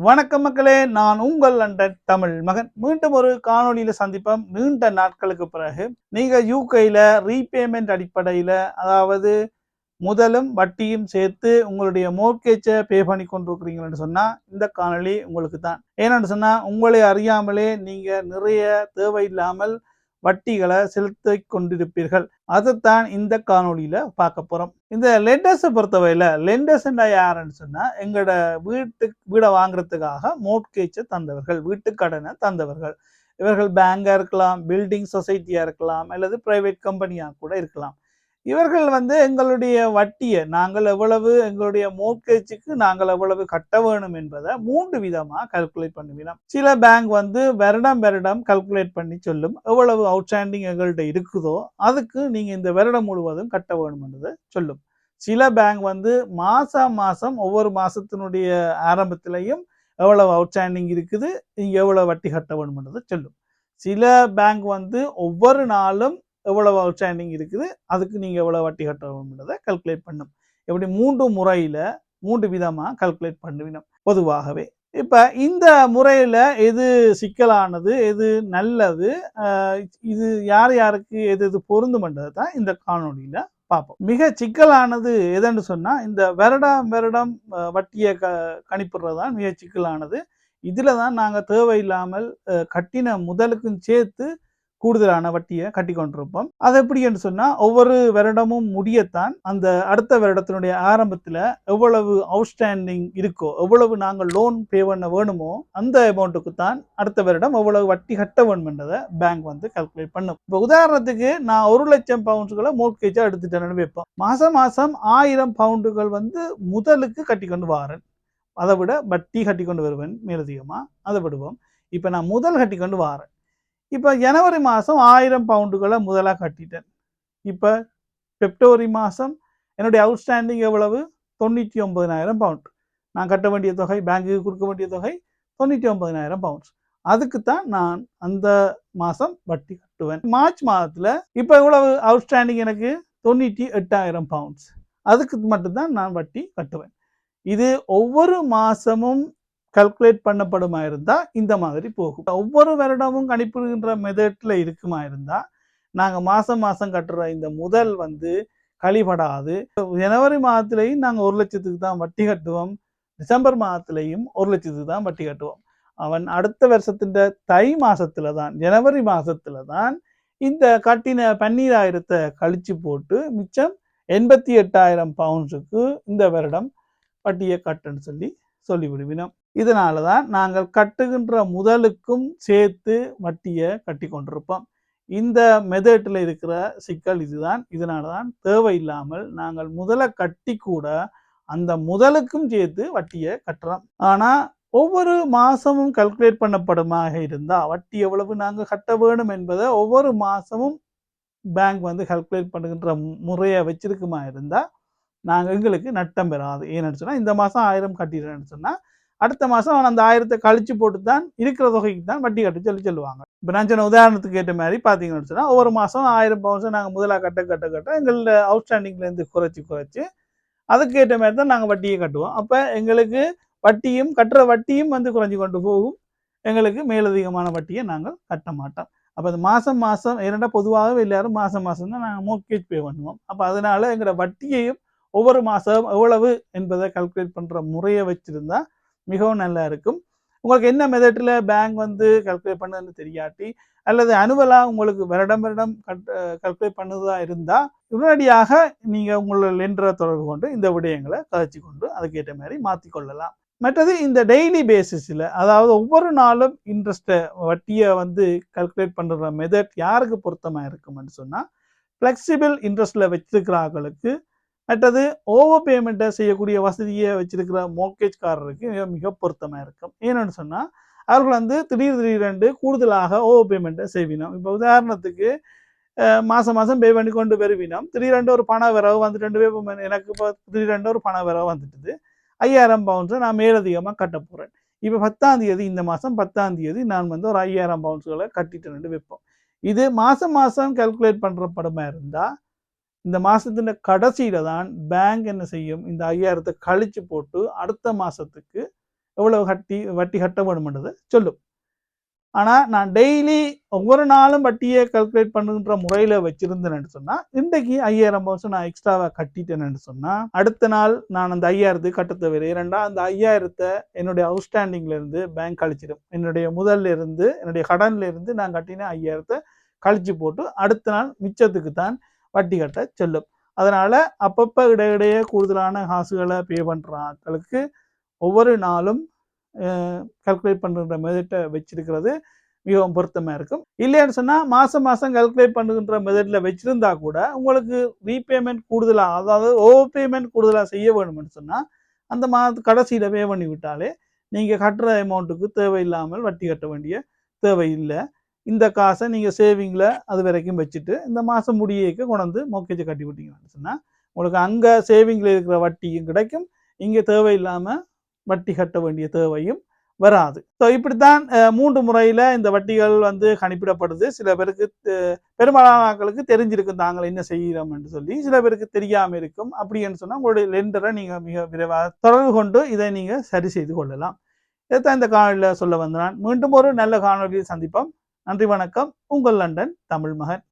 வணக்கம் மக்களே, நான் உங்கள் லண்டன் தமிழ் மகன். மீண்டும் ஒரு காணொளியில சந்திப்போம். நீண்ட நாட்களுக்கு பிறகு நீங்க யூகேல ரீபேமெண்ட் அடிப்படையில, அதாவது முதலும் வட்டியும் சேர்த்து உங்களுடைய மோர்கேஜை பே பண்ணி கொண்டிருக்கிறீங்கன்னு சொன்னா இந்த காணொளி உங்களுக்கு தான். ஏன்னு சொன்னா உங்களை அறியாமலே நீங்க நிறைய தேவையில்லாமல் வட்டிகளை செலுத்திக் கொண்டிருப்பீர்கள். அதைத்தான் இந்த காணொளியில பார்க்க போறோம். இந்த லெண்டர்ஸை பொறுத்தவரையில லெண்டர்ஸ் யாருன்னு சொன்னா எங்களோட வீடை வாங்குறதுக்காக மோர்ட்கேஜை தந்தவர்கள், வீட்டு கடனை தந்தவர்கள். இவர்கள் பேங்கா இருக்கலாம், பில்டிங் சொசைட்டியா இருக்கலாம், அல்லது பிரைவேட் கம்பெனியா கூட இருக்கலாம். இவர்கள் எங்களுடைய வட்டியை நாங்கள் எவ்வளவு, எங்களுடைய மோர்ட்கேஜுக்கு நாங்கள் எவ்வளவு கட்ட வேணும் என்பதை 3 விதமா கால்குலேட் பண்ணுவினோம். சில பேங்க் வருடம் கால்குலேட் பண்ணி சொல்லும் எவ்வளவு அவுட்ஸ்டாண்டிங் எங்கள்கிட்ட இருக்குதோ அதுக்கு நீங்க இந்த வருடம் முழுவதும் கட்ட வேணும் என்றதை சொல்லும். சில பேங்க் மாசம் ஒவ்வொரு மாசத்தினுடைய ஆரம்பத்திலையும் எவ்வளவு அவுட்ஸ்டாண்டிங் இருக்குது, நீங்க எவ்வளவு வட்டி கட்ட வேணும் என்றதை சொல்லும். சில பேங்க் ஒவ்வொரு நாளும் எவ்வளவு அவுட்ஸ்டாண்டிங் இருக்குது, அதுக்கு நீங்க எவ்வளவு வட்டி கட்ட வேணும்ன்றதை கால்குலேட் பண்ணும். இப்படி 3 முறையில 3 விதமா கால்குலேட் பண்ணுவினோம் பொதுவாகவே. இப்ப இந்த முறையில எது சிக்கலானது, எது நல்லது, இது யாருக்கு எது பொருந்தும்ன்றதை தான் இந்த காணொளியில பார்ப்போம். மிக சிக்கலானது எதுன்னு சொன்னா இந்த வருடம் வட்டியை கணிப்புறதுதான் மிக சிக்கலானது. இதுல தான் நாங்க தேவையில்லாமல் கட்டின முதலுக்கும் சேர்த்து கூடுதலான வட்டியை கட்டி கொண்டிருப்போம். அது எப்படி என்று சொன்னா ஒவ்வொரு வருடமும் முடியத்தான் அந்த அடுத்த வருடத்தினுடைய ஆரம்பத்துல எவ்வளவு அவுட்ஸ்டாண்டிங் இருக்கோ, எவ்வளவு நாங்கள் லோன் பே பண்ண வேணுமோ அந்த அமௌண்ட்டுக்கு தான் அடுத்த வருடம் எவ்வளவு வட்டி கட்ட வேண்டும் என்றதை பேங்க் கால்குலேட் பண்ணும். இப்போ உதாரணத்துக்கு நான் 1,00,000 பவுண்ட்ஸ்களை மோர்ட்கேஜா எடுத்துட்டேன்னு வைப்போம். மாசம் 1000 பவுண்டுகள் முதலுக்கு கட்டி கொண்டு வாரேன். அதை விட வட்டி கட்டி கொண்டு வருவேன் மேலதிகமா, அதை விடுவோம். இப்ப நான் முதல் கட்டி கொண்டு வாரேன். இப்போ ஜனவரி மாதம் 1000 பவுண்டுகளை முதலாக கட்டிட்டேன். இப்போ பிப்ரவரி மாதம் என்னுடைய அவுட்ஸ்டாண்டிங் எவ்வளவு? 99,000 பவுண்ட். நான் கட்ட வேண்டிய தொகை, பேங்குக்கு கொடுக்க வேண்டிய தொகை 99,000 பவுண்ட்ஸ். அதுக்கு தான் நான் அந்த மாதம் வட்டி கட்டுவேன். மார்ச் மாதத்தில் இப்போ எவ்வளவு அவுட்ஸ்டாண்டிங்? எனக்கு 98,000 பவுண்ட்ஸ். அதுக்கு மட்டும்தான் நான் வட்டி கட்டுவேன். இது ஒவ்வொரு மாதமும் கால்குலேட் பண்ணப்படுமா இருந்தா இந்த மாதிரி போகும். ஒவ்வொரு வருடமும் கணிப்பிடுகின்ற மெத்தட்ல இருக்குமா இருந்தா நாங்க மாசம் கட்டுற இந்த முதல் கழிபடாது. ஜனவரி மாதத்திலையும் நாங்க 1,00,000க்கு தான் வட்டி கட்டுவோம். டிசம்பர் மாதத்திலையும் 1,00,000க்கு தான் வட்டி கட்டுவோம். அவன் அடுத்த வருஷத்தின் தை மாசத்துல தான், ஜனவரி மாசத்துல தான் இந்த கட்டின 12,000 கழிச்சு போட்டு மிச்சம் 88,000 பவுண்ட்ஸுக்கு இந்த வருடம் வட்டியை கட்டுன்னு சொல்லி விடுவினோம். இதனால தான் நாங்கள் கட்டுகின்ற முதலுக்கும் சேர்த்து வட்டியை கட்டி கொண்டிருப்போம். இந்த மெத்தட்ல இருக்கிற சிக்கல் இதுதான். இதனால தான் தேவையில்லாமல் நாங்கள் முதலை கட்டி கூட அந்த முதலுக்கும் சேர்த்து வட்டியை கட்டுறோம். ஆனா ஒவ்வொரு மாசமும் கால்குலேட் பண்ணப்படுமாக இருந்தா வட்டி எவ்வளவு நாங்கள் கட்ட வேணும் என்பதை ஒவ்வொரு மாசமும் பேங்க் கால்குலேட் பண்ணுகின்ற முறையை வச்சிருக்குமா இருந்தா நாங்கள் எங்களுக்கு நட்டம் பெறாது. ஏன்னு சொன்னா இந்த மாசம் 1000 கட்டிடுறேன்னு சொன்னா அடுத்த மாதம் அந்த 1000 கழிச்சு போட்டு தான் இருக்கிற தொகைக்கு தான் வட்டி கட்ட சொல்லுவாங்க. இப்போ நான் சொன்ன உதாரணத்துக்கு ஏற்ற மாதிரி பார்த்தீங்கன்னு சொன்னால் ஒவ்வொரு மாதம் 1000 பவுண்ட்ஸை நாங்கள் முதலாக கட்ட எங்களோட அவுட்ஸ்டாண்டிங்லேருந்து குறைச்சி அதுக்கு ஏற்ற மாதிரி தான் நாங்கள் வட்டியை கட்டுவோம். அப்போ எங்களுக்கு வட்டியும் கட்டுற வட்டியும் குறைஞ்சி கொண்டு போகும். எங்களுக்கு மேலதிகமான வட்டியை நாங்கள் கட்ட மாட்டோம். அப்போ அது மாதம் ஏன்னா பொதுவாகவே எல்லாரும் மாதம் தான் நாங்கள் மோர்ட்கேஜ் பே பண்ணுவோம். அப்போ அதனால எங்களோட வட்டியையும் ஒவ்வொரு மாதம் எவ்வளவு என்பதை கால்குலேட் பண்ணுற முறையை வச்சிருந்தா மிகவும் நல்லா இருக்கும். உங்களுக்கு என்ன மெத்தட்ல பேங்க் கால்குலேட் பண்ணதுன்னு தெரியாட்டி அல்லது அனுவலா உங்களுக்கு வருடம் கால்குலேட் பண்ணதா இருந்தா உடனடியாக நீங்க உங்களோட லெண்டரை தொடர்பு கொண்டு இந்த விடயங்களை கதைச்சு கொண்டு அதுக்கேற்ற மாதிரி மாற்றிக்கொள்ளலாம். மற்றது இந்த டெய்லி பேசிஸில், அதாவது ஒவ்வொரு நாளும் இன்ட்ரெஸ்ட்டை வட்டியை கால்குலேட் பண்ணுற மெத்தட் யாருக்கு பொருத்தமாக இருக்கும்னு சொன்னால் ஃப்ளெக்சிபிள் இன்ட்ரெஸ்ட்டில் வச்சிருக்கிறார்களுக்கு, மற்றது ஓவர் பேமெண்ட்டை செய்யக்கூடிய வசதியை வச்சிருக்கிற மோர்ட்கேஜ்காரருக்கு மிக பொருத்தமாக இருக்கும். ஏன்னு சொன்னால் அவர்கள் திடீரென்று கூடுதலாக ஓவர் பேமெண்ட்டை செய்வினோம். இப்போ உதாரணத்துக்கு மாதம் பே பண்ணி கொண்டு வருவினோம், திடீரென்று ஒரு பண வரவு வந்துட்டு எனக்கு இப்போ திடீரென்று ஒரு பண வரவு வந்துட்டுது 5,000 பவுண்ட்ஸை நான் மேலதிகமாக கட்ட போகிறேன். இப்போ 10ஆம் தேதி, இந்த மாதம் 10ஆம் தேதி நான் ஒரு 5,000 பவுண்ட்ஸ்களை கட்டிட்டு வைப்போம். இது மாதம் கால்குலேட் பண்ணுற படமாக இருந்தால் இந்த மாசத்தின் கடைசியில தான் பேங்க் என்ன செய்யும், இந்த 5000 கழிச்சு போட்டு அடுத்த மாசத்துக்கு எவ்வளவு வட்டி கட்ட வேணும்ன்றதை சொல்லும். ஆனா நான் டெய்லி ஒவ்வொரு நாளும் வட்டியை கால்குலேட் பண்ணுன்ற முறையில வச்சிருந்தேன்னு சொன்னா, இன்றைக்கு 5000 வருஷம் நான் எக்ஸ்ட்ராவா கட்டிட்டேன்னு சொன்னா, அடுத்த நாள் நான் அந்த 5000 கட்ட தேவையில்லை. ஏனென்றா அந்த 5000 என்னுடைய அவுட்ஸ்டாண்டிங்ல இருந்து பேங்க் கழிச்சிடும். என்னுடைய முதல்ல இருந்து, என்னுடைய கடன்ல இருந்து நான் கட்டின 5000 கழிச்சு போட்டு அடுத்த நாள் மிச்சத்துக்கு தான் வட்டி கட்ட சொல்லும். அதனால அப்பப்ப இடையிடையே கூடுதலான காசுகளை பே பண்ற ஆட்களுக்கு ஒவ்வொரு நாளும் கால்குலேட் பண்ணுற மெதட்டை வச்சிருக்கிறது மிகவும் பொருத்தமா இருக்கும். இல்லைன்னு சொன்னா மாசம் மாசம் கால்குலேட் பண்ணுகின்ற மெதட்ல வச்சிருந்தா கூட உங்களுக்கு ரீபேமெண்ட் கூடுதலா, அதாவது ஓவர் பேமெண்ட் கூடுதலா செய்ய வேணும்னு சொன்னா அந்த மாதத்து கடைசியில பே பண்ணி விட்டாலே நீங்க கட்டுற அமௌண்ட்டுக்கு தேவையில்லாமல் வட்டி கட்ட வேண்டிய தேவையில்லை. இந்த காசை நீங்க சேவிங்ல அது வரைக்கும் வச்சுட்டு இந்த மாசம் முடியேக்கு கொண்டு மோக்கேஜை கட்டி விட்டீங்கன்னு சொன்னா உங்களுக்கு அங்க சேவிங்ல இருக்கிற வட்டியும் கிடைக்கும், இங்க தேவையில்லாம வட்டி கட்ட வேண்டிய தேவையும் வராது. ஸோ இப்படித்தான் 3 முறையில இந்த வட்டிகள் கணிப்பிடப்படுது. சில பேருக்கு பெரும்பாலான ஆட்களுக்கு தெரிஞ்சிருக்கும் தாங்கள் என்ன செய்கிறோம் என்று சொல்லி, சில பேருக்கு தெரியாம இருக்கும். அப்படின்னு சொன்னா உங்களுடைய லெண்டரை நீங்க மிக விரைவாக தொடர்பு கொண்டு இதை நீங்க சரி செய்து கொள்ளலாம். இதைத்தான் இந்த காணொலியில் சொல்ல வந்தான். மீண்டும் ஒரு நல்ல காணொலியில் சந்திப்போம். நன்றி, வணக்கம். உங்கள் லண்டன் தமிழ் மகன்.